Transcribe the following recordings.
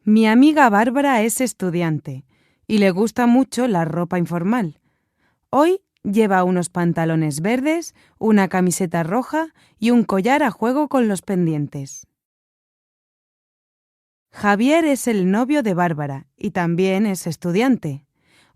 Mi amiga Bárbara es estudiante y le gusta mucho la ropa informal. Hoy lleva unos pantalones verdes, una camiseta roja y un collar a juego con los pendientes. Javier es el novio de Bárbara y también es estudiante.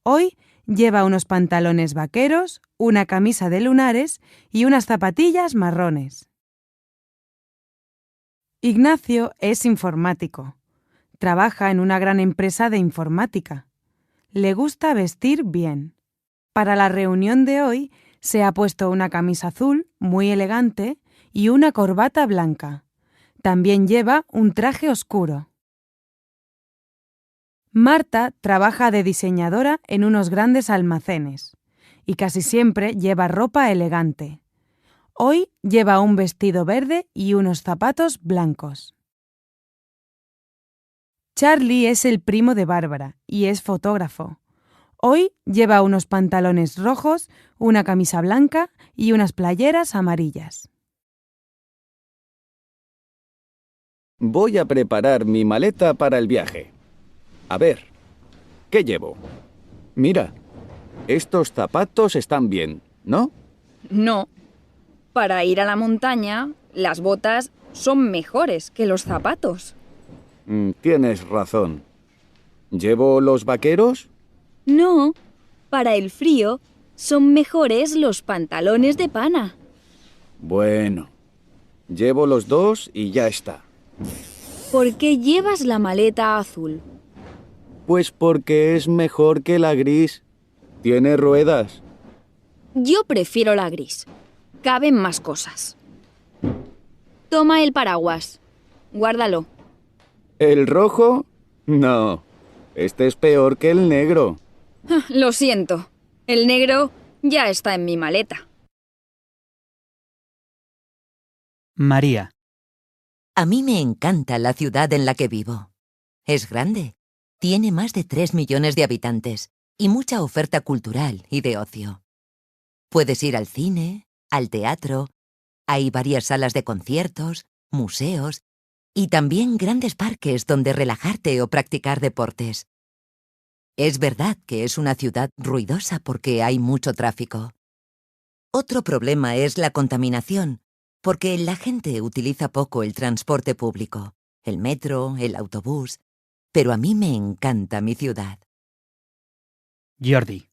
Hoy lleva unos pantalones vaqueros, una camisa de lunares y unas zapatillas marrones. Ignacio es informático. Trabaja en una gran empresa de informática. Le gusta vestir bien. Para la reunión de hoy se ha puesto una camisa azul muy elegante y una corbata blanca. También lleva un traje oscuro. Marta trabaja de diseñadora en unos grandes almacenes y casi siempre lleva ropa elegante. Hoy lleva un vestido verde y unos zapatos blancos. Charlie es el primo de Bárbara y es fotógrafo. Hoy lleva unos pantalones rojos, una camisa blanca y unas playeras amarillas. Voy a preparar mi maleta para el viaje. A ver, ¿qué llevo? Mira, estos zapatos están bien, ¿no? No. Para ir a la montaña, las botas son mejores que los zapatos. Tienes razón. ¿Llevo los vaqueros? No. Para el frío, son mejores los pantalones de pana. Bueno, llevo los dos y ya está. ¿Por qué llevas la maleta azul? Pues porque es mejor que la gris. Tiene ruedas. Yo prefiero la gris. Caben más cosas. Toma el paraguas. Guárdalo. ¿El rojo? No, este es peor que el negro. Lo siento. El negro ya está en mi maleta. María. A mí me encanta la ciudad en la que vivo. Es grande. Tiene más de 3 millones de habitantes y mucha oferta cultural y de ocio. Puedes ir al cine, al teatro, hay varias salas de conciertos, museos y también grandes parques donde relajarte o practicar deportes. Es verdad que es una ciudad ruidosa porque hay mucho tráfico. Otro problema es la contaminación, porque la gente utiliza poco el transporte público, el metro, el autobús, pero a mí me encanta mi ciudad. Jordi.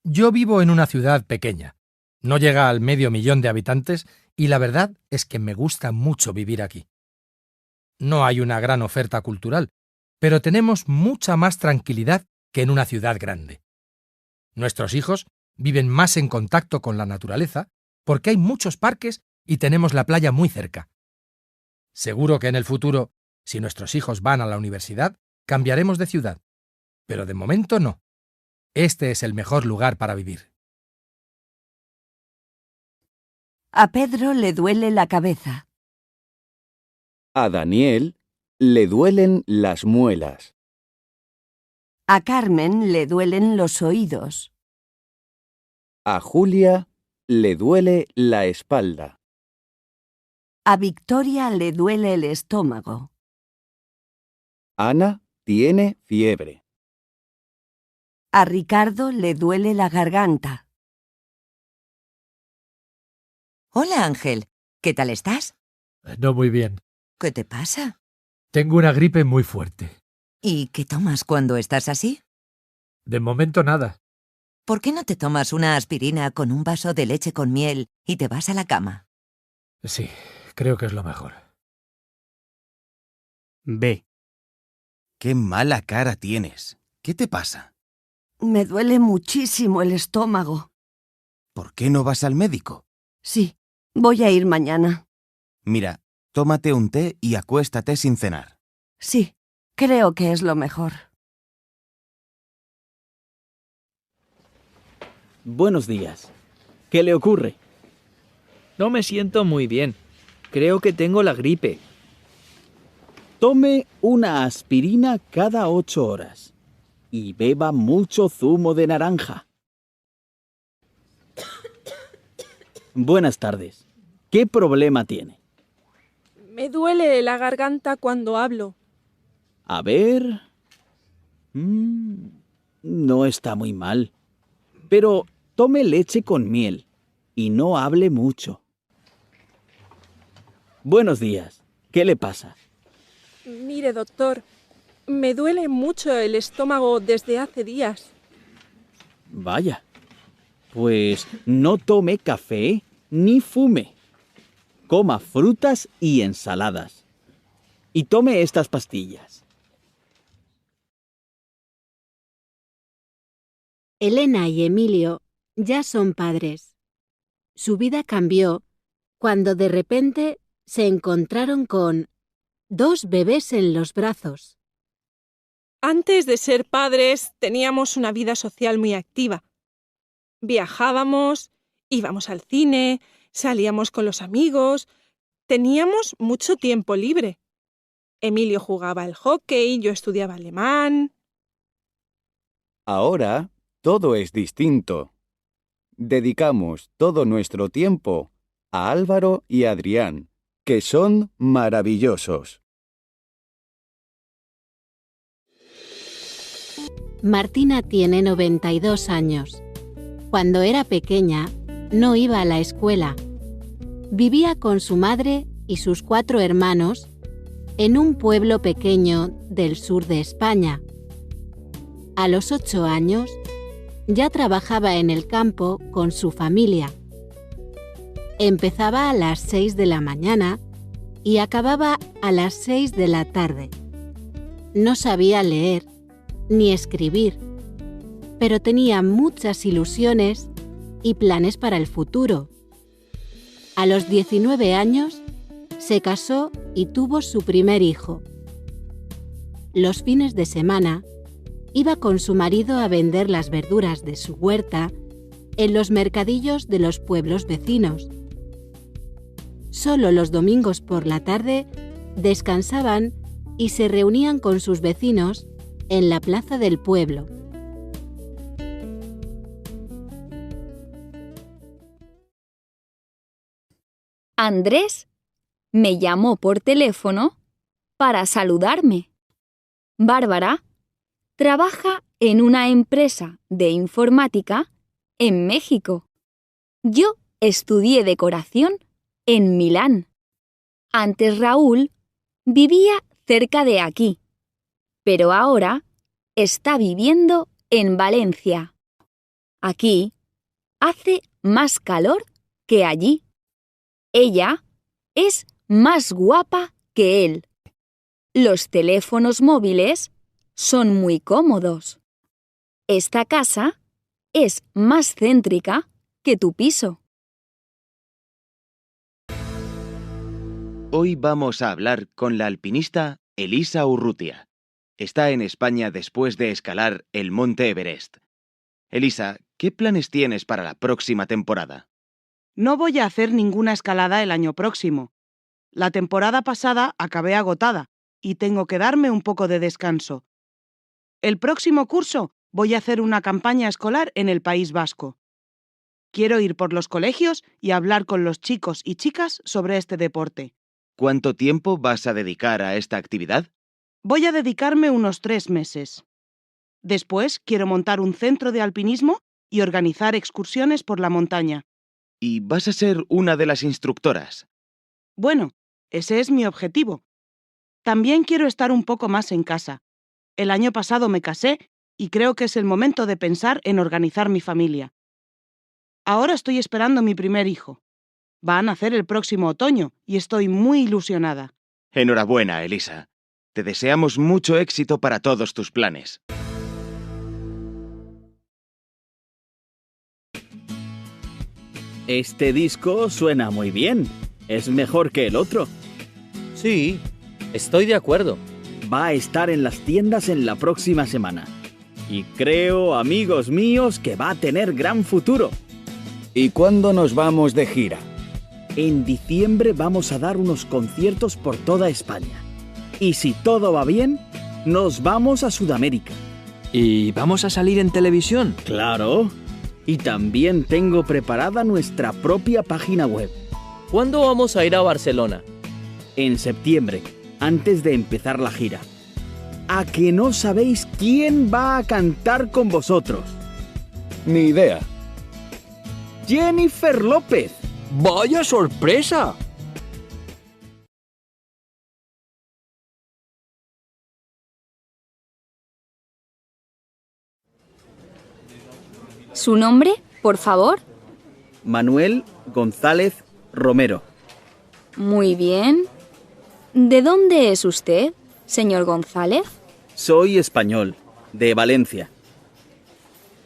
Yo vivo en una ciudad pequeña. No llega al 500.000 de habitantes y la verdad es que me gusta mucho vivir aquí. No hay una gran oferta cultural, pero tenemos mucha más tranquilidad que en una ciudad grande. Nuestros hijos viven más en contacto con la naturaleza porque hay muchos parques y tenemos la playa muy cerca. Seguro que en el futuro, si nuestros hijos van a la universidad, cambiaremos de ciudad. Pero de momento no. Este es el mejor lugar para vivir. A Pedro le duele la cabeza. A Daniel le duelen las muelas. A Carmen le duelen los oídos. A Julia le duele la espalda. A Victoria le duele el estómago. Ana tiene fiebre. A Ricardo le duele la garganta. Hola, Ángel. ¿Qué tal estás? No muy bien. ¿Qué te pasa? Tengo una gripe muy fuerte. ¿Y qué tomas cuando estás así? De momento nada. ¿Por qué no te tomas una aspirina con un vaso de leche con miel y te vas a la cama? Sí, creo que es lo mejor. B. ¡Qué mala cara tienes! ¿Qué te pasa? Me duele muchísimo el estómago. ¿Por qué no vas al médico? Sí, voy a ir mañana. Mira, tómate un té y acuéstate sin cenar. Sí, creo que es lo mejor. Buenos días. ¿Qué le ocurre? No me siento muy bien. Creo que tengo la gripe. Tome una aspirina cada 8 horas y beba mucho zumo de naranja. Buenas tardes. ¿Qué problema tiene? Me duele la garganta cuando hablo. A ver... no está muy mal. Pero tome leche con miel y no hable mucho. Buenos días. ¿Qué le pasa? Mire, doctor, me duele mucho el estómago desde hace días. Vaya. Pues no tome café ni fume. Coma frutas y ensaladas. Y tome estas pastillas. Elena y Emilio ya son padres. Su vida cambió cuando de repente se encontraron con 2 bebés en los brazos. Antes de ser padres teníamos una vida social muy activa. Viajábamos, íbamos al cine, salíamos con los amigos, teníamos mucho tiempo libre. Emilio jugaba al hockey, yo estudiaba alemán. Ahora todo es distinto. Dedicamos todo nuestro tiempo a Álvaro y Adrián, que son maravillosos. Martina tiene 92 años. Cuando era pequeña, no iba a la escuela. Vivía con su madre y sus 4 hermanos en un pueblo pequeño del sur de España. A los 8 años, ya trabajaba en el campo con su familia. Empezaba a las 6 de la mañana y acababa a las 6 de la tarde. No sabía leer ni escribir, pero tenía muchas ilusiones y planes para el futuro. A los 19 años, se casó y tuvo su primer hijo. Los fines de semana, iba con su marido a vender las verduras de su huerta en los mercadillos de los pueblos vecinos. Solo los domingos por la tarde descansaban y se reunían con sus vecinos en la plaza del pueblo. Andrés me llamó por teléfono para saludarme. Bárbara trabaja en una empresa de informática en México. Yo estudié decoración en Milán. Antes Raúl vivía cerca de aquí, pero ahora está viviendo en Valencia. Aquí hace más calor que allí. Ella es más guapa que él. Los teléfonos móviles son muy cómodos. Esta casa es más céntrica que tu piso. Hoy vamos a hablar con la alpinista Elisa Urrutia. Está en España después de escalar el monte Everest. Elisa, ¿qué planes tienes para la próxima temporada? No voy a hacer ninguna escalada el año próximo. La temporada pasada acabé agotada y tengo que darme un poco de descanso. El próximo curso voy a hacer una campaña escolar en el País Vasco. Quiero ir por los colegios y hablar con los chicos y chicas sobre este deporte. ¿Cuánto tiempo vas a dedicar a esta actividad? Voy a dedicarme unos 3 meses. Después quiero montar un centro de alpinismo y organizar excursiones por la montaña. ¿Y vas a ser una de las instructoras? Bueno, ese es mi objetivo. También quiero estar un poco más en casa. El año pasado me casé y creo que es el momento de pensar en organizar mi familia. Ahora estoy esperando mi primer hijo. Va a nacer el próximo otoño y estoy muy ilusionada. Enhorabuena, Elisa. Te deseamos mucho éxito para todos tus planes. Este disco suena muy bien. Es mejor que el otro. Sí, estoy de acuerdo. Va a estar en las tiendas en la próxima semana. Y creo, amigos míos, que va a tener gran futuro. ¿Y cuándo nos vamos de gira? En diciembre vamos a dar unos conciertos por toda España. Y si todo va bien, nos vamos a Sudamérica. ¿Y vamos a salir en televisión? ¡Claro! Y también tengo preparada nuestra propia página web. ¿Cuándo vamos a ir a Barcelona? En septiembre, antes de empezar la gira. ¿A que no sabéis quién va a cantar con vosotros? Ni idea. ¡Jennifer López! ¡Vaya sorpresa! ¿Su nombre, por favor? Manuel González Romero. Muy bien. ¿De dónde es usted, señor González? Soy español, de Valencia.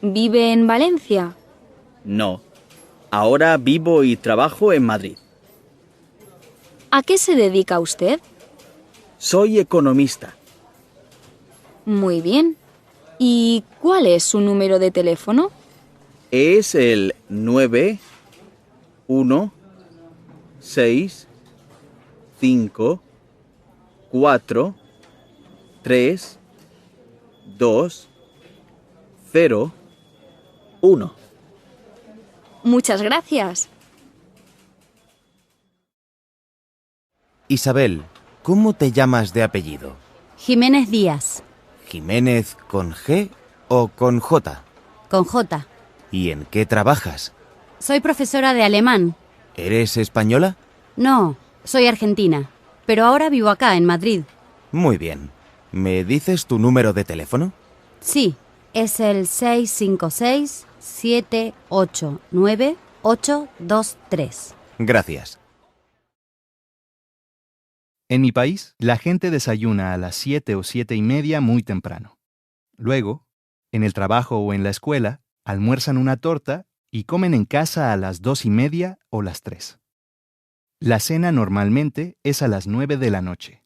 ¿Vive en Valencia? No. Ahora vivo y trabajo en Madrid. ¿A qué se dedica usted? Soy economista. Muy bien. ¿Y cuál es su número de teléfono? Es el 9 1 6 5 4 3 2 0 1. Muchas gracias. Isabel, ¿cómo te llamas de apellido? Jiménez Díaz. ¿Jiménez con G o con J? Con J. ¿Y en qué trabajas? Soy profesora de alemán. ¿Eres española? No, soy argentina, pero ahora vivo acá, en Madrid. Muy bien. ¿Me dices tu número de teléfono? Sí, es el 656-789-823. Gracias. En mi país, la gente desayuna a las 7 o 7:30 muy temprano. Luego, en el trabajo o en la escuela, almuerzan una torta y comen en casa a las 2:30 o las 3. La cena normalmente es a las 9 de la noche.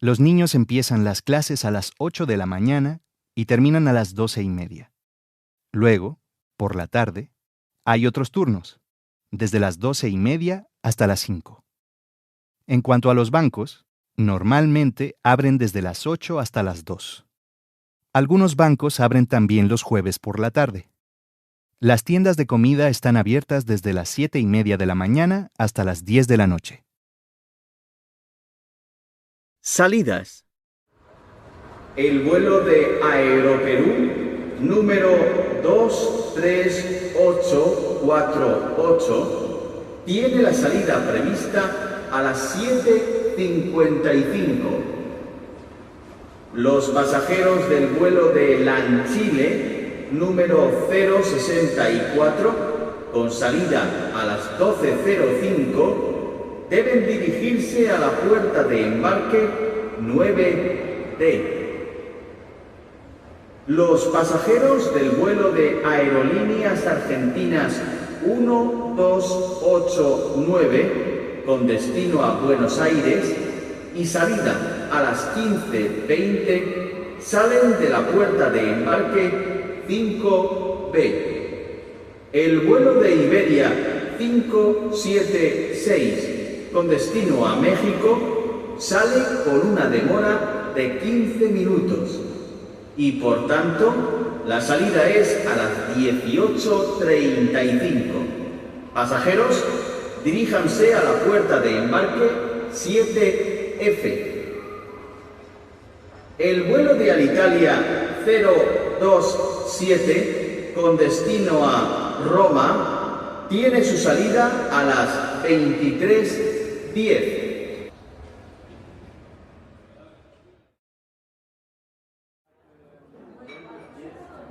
Los niños empiezan las clases a las 8 de la mañana y terminan a las 12:30. Luego, por la tarde, hay otros turnos, desde las 12:30 hasta las 5. En cuanto a los bancos, normalmente abren desde las 8 hasta las 2. Algunos bancos abren también los jueves por la tarde. Las tiendas de comida están abiertas desde las 7:30 de la mañana hasta las 10 de la noche. Salidas. El vuelo de Aeroperú número 23848 tiene la salida prevista a las 7:55. Los pasajeros del vuelo de LAN Chile número 064 con salida a las 12:05 deben dirigirse a la puerta de embarque 9D. Los pasajeros del vuelo de Aerolíneas Argentinas 1289 con destino a Buenos Aires y salida a las 15:20 salen de la puerta de embarque 5B. El vuelo de Iberia 576 con destino a México sale con una demora de 15 minutos y por tanto la salida es a las 18:35. Pasajeros, diríjanse a la puerta de embarque 7F. El vuelo de Alitalia 027 con destino a Roma tiene su salida a las 23:10.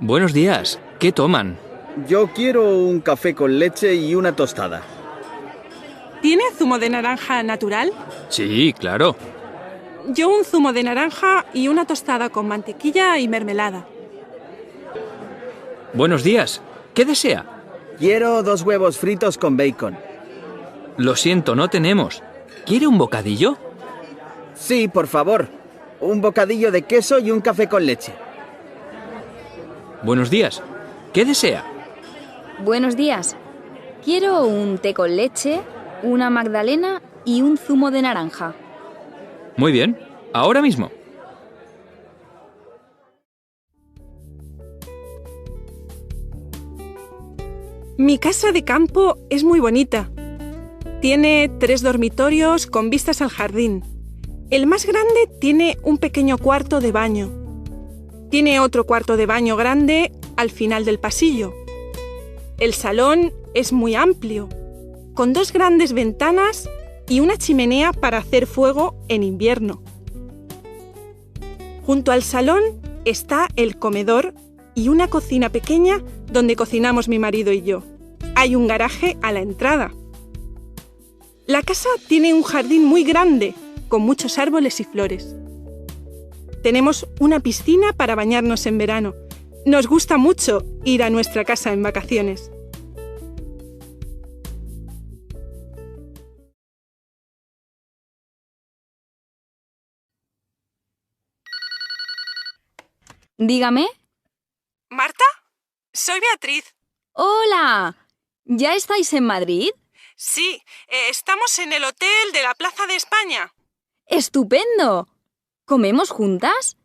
Buenos días. ¿Qué toman? Yo quiero un café con leche y una tostada. ¿Tiene zumo de naranja natural? Sí, claro. Yo un zumo de naranja y una tostada con mantequilla y mermelada. Buenos días. ¿Qué desea? Quiero 2 huevos fritos con bacon. Lo siento, no tenemos. ¿Quiere un bocadillo? Sí, por favor. Un bocadillo de queso y un café con leche. Buenos días. ¿Qué desea? Buenos días. Quiero un té con leche, una magdalena y un zumo de naranja. Muy bien. Ahora mismo. Mi casa de campo es muy bonita. Tiene 3 dormitorios con vistas al jardín. El más grande tiene un pequeño cuarto de baño. Tiene otro cuarto de baño grande al final del pasillo. El salón es muy amplio, con 2 grandes ventanas y una chimenea para hacer fuego en invierno. Junto al salón está el comedor y una cocina pequeña donde cocinamos mi marido y yo. Hay un garaje a la entrada. La casa tiene un jardín muy grande, con muchos árboles y flores. Tenemos una piscina para bañarnos en verano. Nos gusta mucho ir a nuestra casa en vacaciones. Dígame. ¿Marta? Soy Beatriz. ¡Hola! ¿Ya estáis en Madrid? Sí, estamos en el hotel de la Plaza de España. ¡Estupendo! ¿Comemos juntas?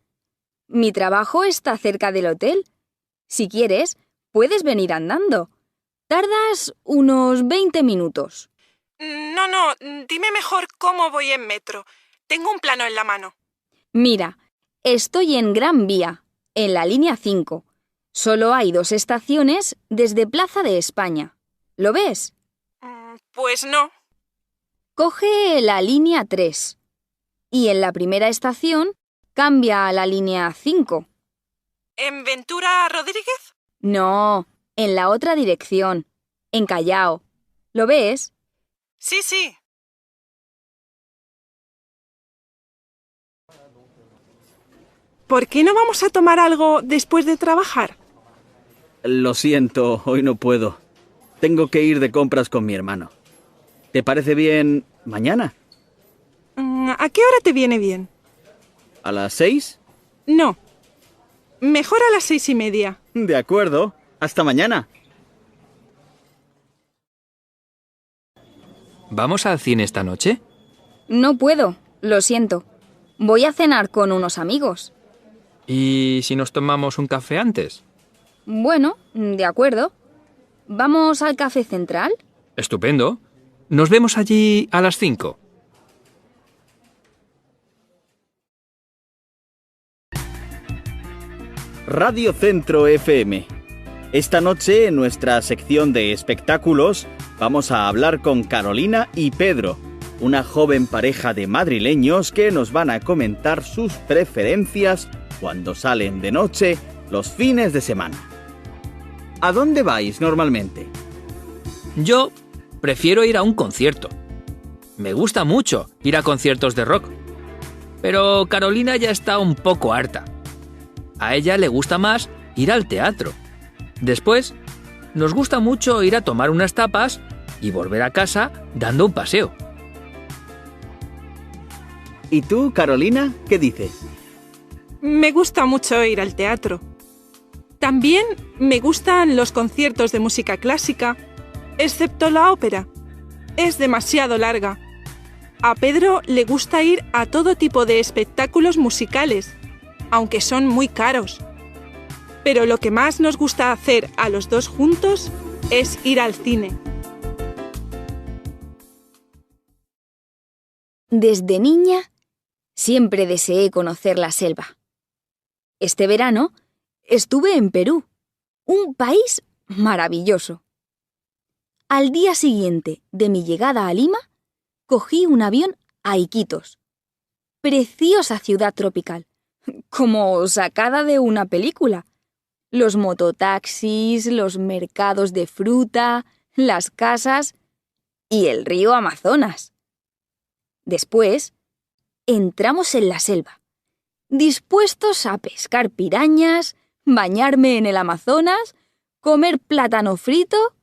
Mi trabajo está cerca del hotel. Si quieres, puedes venir andando. Tardas unos 20 minutos. No, dime mejor cómo voy en metro. Tengo un plano en la mano. Mira, estoy en Gran Vía, en la línea 5. Solo hay 2 estaciones desde Plaza de España. ¿Lo ves? Pues no. Coge la línea 3 y en la primera estación cambia a la línea 5. ¿En Ventura Rodríguez? No, en la otra dirección, en Callao. ¿Lo ves? Sí. ¿Por qué no vamos a tomar algo después de trabajar? Lo siento, hoy no puedo. Tengo que ir de compras con mi hermano. ¿Te parece bien mañana? ¿A qué hora te viene bien? ¿A las 6? No. Mejor a las 6:30. De acuerdo. Hasta mañana. ¿Vamos al cine esta noche? No puedo, lo siento. Voy a cenar con unos amigos. ¿Y si nos tomamos un café antes? Bueno, de acuerdo. ¿Vamos al Café Central? Estupendo. Nos vemos allí a las 5. Radio Centro FM. Esta noche, en nuestra sección de espectáculos, vamos a hablar con Carolina y Pedro, una joven pareja de madrileños que nos van a comentar sus preferencias cuando salen de noche los fines de semana. ¿A dónde vais normalmente? Yo prefiero ir a un concierto. Me gusta mucho ir a conciertos de rock. Pero Carolina ya está un poco harta. A ella le gusta más ir al teatro. Después, nos gusta mucho ir a tomar unas tapas y volver a casa dando un paseo. ¿Y tú, Carolina, qué dices? Me gusta mucho ir al teatro. También me gustan los conciertos de música clásica, excepto la ópera. Es demasiado larga. A Pedro le gusta ir a todo tipo de espectáculos musicales, aunque son muy caros. Pero lo que más nos gusta hacer a los dos juntos es ir al cine. Desde niña, siempre deseé conocer la selva. Este verano estuve en Perú, un país maravilloso. Al día siguiente de mi llegada a Lima, cogí un avión a Iquitos. Preciosa ciudad tropical, como sacada de una película. Los mototaxis, los mercados de fruta, las casas y el río Amazonas. Después, entramos en la selva, dispuestos a pescar pirañas, bañarme en el Amazonas, comer plátano frito.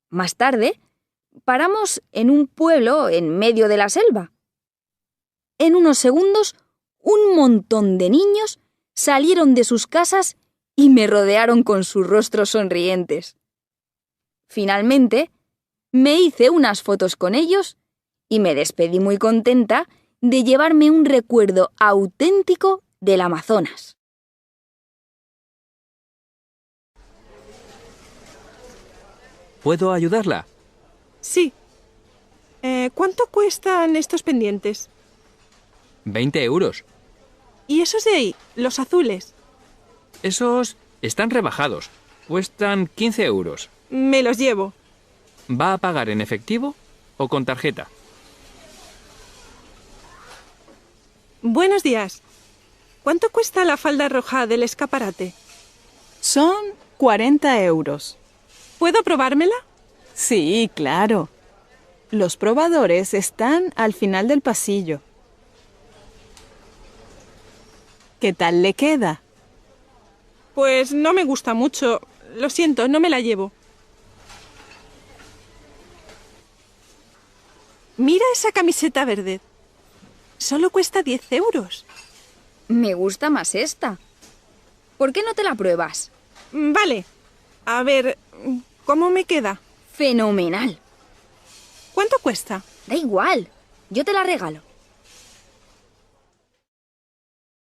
Más tarde, paramos en un pueblo en medio de la selva. En unos segundos, un montón de niños salieron de sus casas y me rodearon con sus rostros sonrientes. Finalmente, me hice unas fotos con ellos y me despedí muy contenta de llevarme un recuerdo auténtico del Amazonas. ¿Puedo ayudarla? Sí. ¿Cuánto cuestan estos pendientes? 20 euros. ¿Y esos de ahí, los azules? Esos están rebajados. Cuestan 15 euros. Me los llevo. ¿Va a pagar en efectivo o con tarjeta? Buenos días. ¿Cuánto cuesta la falda roja del escaparate? Son 40 euros. ¿Puedo probármela? Sí, claro. Los probadores están al final del pasillo. ¿Qué tal le queda? Pues no me gusta mucho. Lo siento, no me la llevo. Mira esa camiseta verde. Solo cuesta 10 euros. Me gusta más esta. ¿Por qué no te la pruebas? Vale. A ver, ¿cómo me queda? Fenomenal. ¿Cuánto cuesta? Da igual. Yo te la regalo.